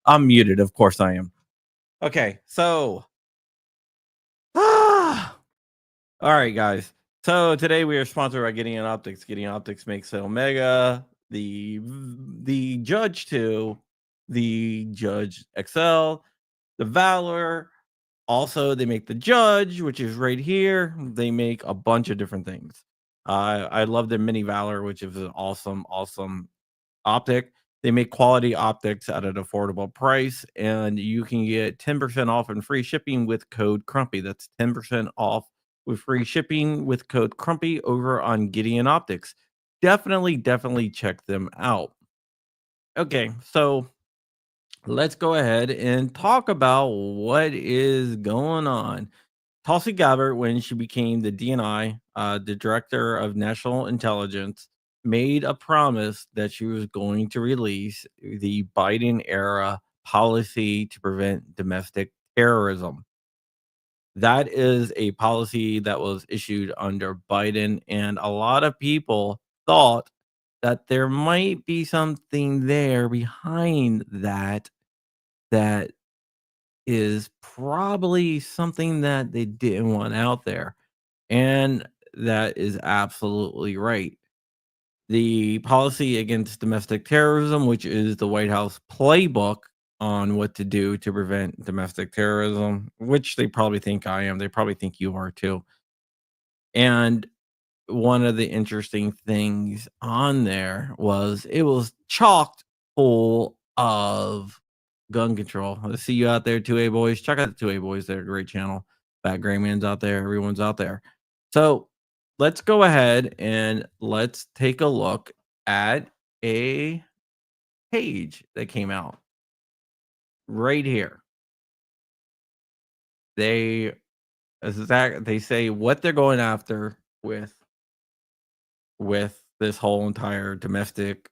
I'm muted, of course I am. Okay, so all right, guys. So today we are sponsored by Gideon Optics. Gideon Optics makes the Omega, the Judge 2, the Judge XL, the Valor. Also, they make the Judge, which is right here. They make a bunch of different things. I love their Mini Valor, which is an awesome optic. They make quality optics at an affordable price, and you can get 10% off and free shipping with code Crumpy. That's 10% off with free shipping with code Crumpy over on Gideon Optics. Definitely check them out. Okay, so let's go ahead and talk about what is going on. Tulsi Gabbard, when she became the DNI, the Director of National Intelligence, made a promise that she was going to release the Biden era policy to prevent domestic terrorism. That is a policy that was issued under Biden, and a lot of people thought that there might be something there behind that is probably something that they didn't want out there. And that is absolutely right. The policy against domestic terrorism, which is the White House playbook on what to do to prevent domestic terrorism, which they probably think I am. They probably think you are too. And one of the interesting things on there was it was chocked full of gun control. I see you out there, 2A boys. Check out the 2A boys. They're a great channel. Fat Gray Man's out there. Everyone's out there. So let's go ahead and let's take a look at a page that came out right here. They they say what they're going after with this whole entire domestic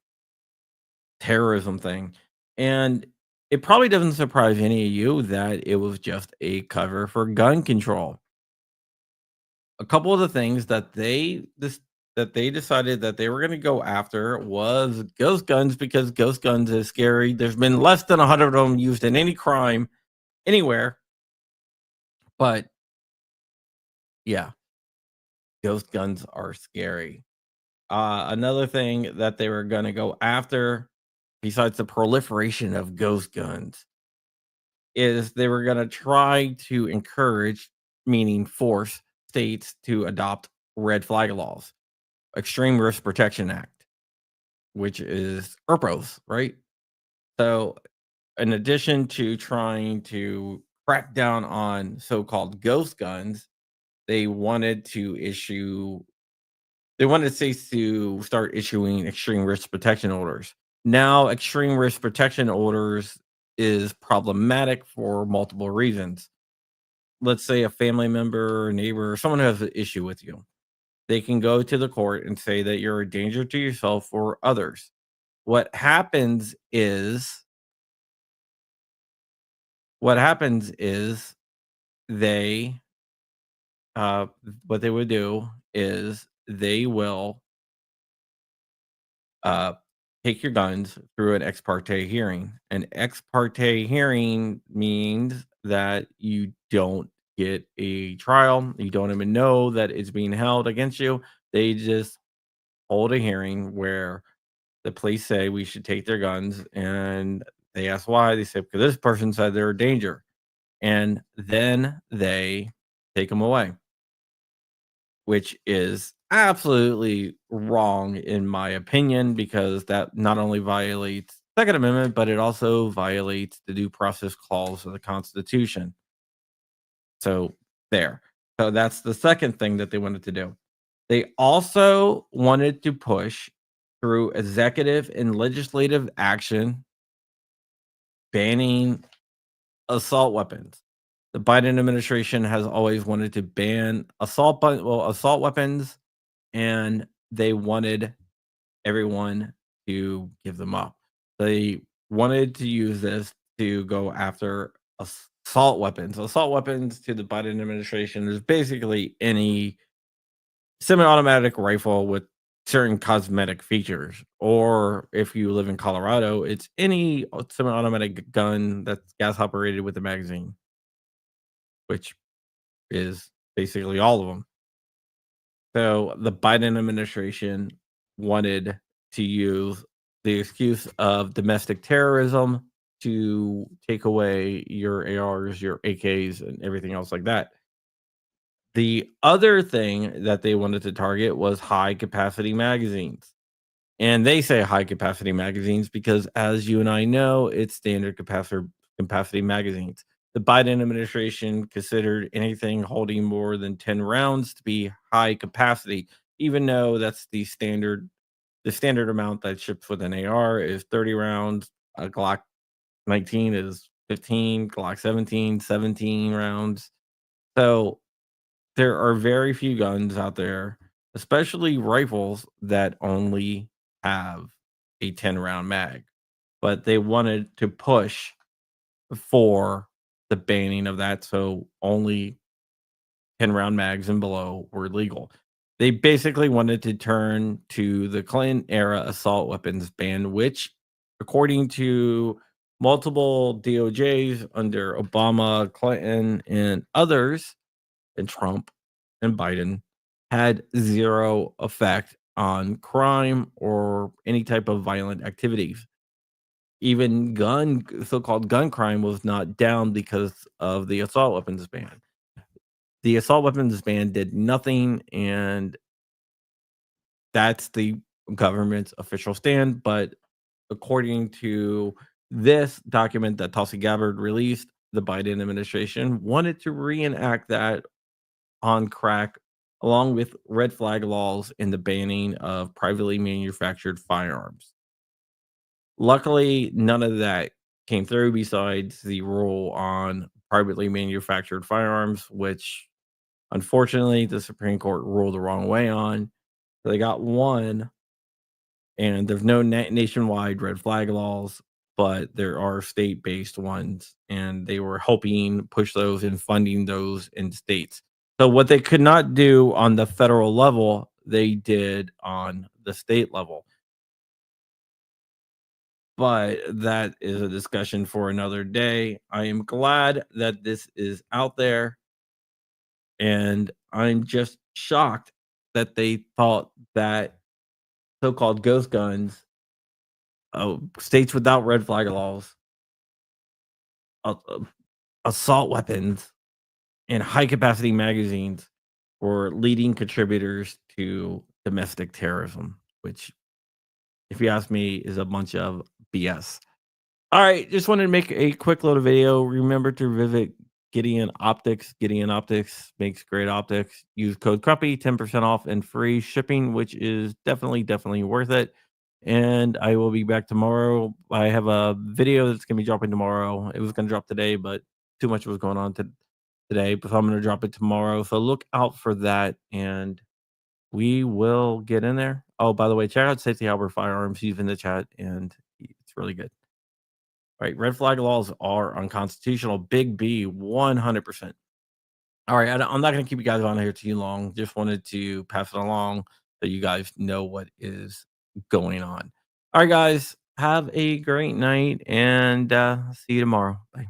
terrorism thing. And it probably doesn't surprise any of you that it was just a cover for gun control. A couple of the things that they decided that they were going to go after was ghost guns because ghost guns is scary. There's been less than 100 of them used in any crime anywhere. But yeah, ghost guns are scary. Another thing that they were going to go after, besides the proliferation of ghost guns, is they were going to try to encourage, meaning force, states to adopt red flag laws, Extreme Risk Protection Act, which is ERPOs, right? So, in addition to trying to crack down on so-called ghost guns, they wanted to issue they wanted states to start issuing extreme risk protection orders. Now, extreme risk protection orders is problematic for multiple reasons. Let's say a family member, neighbor, or someone who has an issue with you. They can go to the court and say that you're a danger to yourself or others. What happens is what happens is they what they would do is they will uh, take your guns through an ex parte hearing. An ex parte hearing means that you don't get a trial. You don't even know that it's being held against you. They just hold a hearing where the police say we should take their guns, and they ask why. They say because this person said they're a danger, and then they take them away, which is absolutely wrong in my opinion, because that not only violates Second Amendment, but it also violates the due process clause of the Constitution. So there. So that's the second thing that they wanted to do. They also wanted to push through executive and legislative action banning assault weapons. The Biden administration has always wanted to ban assault weapons, and they wanted everyone to give them up. They wanted to use this to go after assault weapons. Assault weapons to the Biden administration is basically any semi-automatic rifle with certain cosmetic features. Or if you live in Colorado, it's any semi-automatic gun that's gas operated with a magazine, which is basically all of them. So the Biden administration wanted to use the excuse of domestic terrorism to take away your ARs, your AKs, and everything else like that. The other thing that they wanted to target was high capacity magazines. And they say high capacity magazines because, as you and I know, it's standard capacity magazines. The Biden administration considered anything holding more than 10 rounds to be high capacity, even though that's the standard amount that ships with an AR is 30 rounds. A Glock 19 is 15, Glock 17, 17 rounds. So there are very few guns out there, especially rifles, that only have a 10 round mag, but they wanted to push for the banning of that. So only 10 round mags and below were legal. They basically wanted to turn to the Clinton era assault weapons ban, which, according to multiple DOJs under Obama, Clinton, and others, and Trump and Biden, had zero effect on crime or any type of violent activities. Even so-called gun crime was not down because of the assault weapons ban. The assault weapons ban did nothing, and that's the government's official stand. But according to this document that Tulsi Gabbard released, the Biden administration wanted to reenact that on crack, along with red flag laws and the banning of privately manufactured firearms. Luckily, none of that came through besides the rule on privately manufactured firearms, which unfortunately the Supreme Court ruled the wrong way on. So they got one, and there's no nationwide red flag laws, but there are state-based ones, and they were helping push those and funding those in states. So what they could not do on the federal level, they did on the state level. But that is a discussion for another day. I am glad that this is out there, and I'm just shocked that they thought that so-called ghost guns, states without red flag laws, assault weapons, and high capacity magazines were leading contributors to domestic terrorism, which, if you ask me, is a bunch of BS. All right, just wanted to make a quick little video. Remember to visit Gideon Optics. Gideon Optics makes great optics. Use code Crumpy, 10% off and free shipping, which is definitely worth it. And I will be back tomorrow. I have a video that's going to be dropping tomorrow. It was going to drop today, but too much was going on today. So I'm going to drop it tomorrow. So look out for that, and we will get in there. Oh, by the way, check out Safety Harbor Firearms. He's in the chat, and it's really good. Right, red flag laws are unconstitutional. Big B, 100%. All right, I'm not going to keep you guys on here too long. Just wanted to pass it along so you guys know what is going on. All right, guys, have a great night, and see you tomorrow. Bye.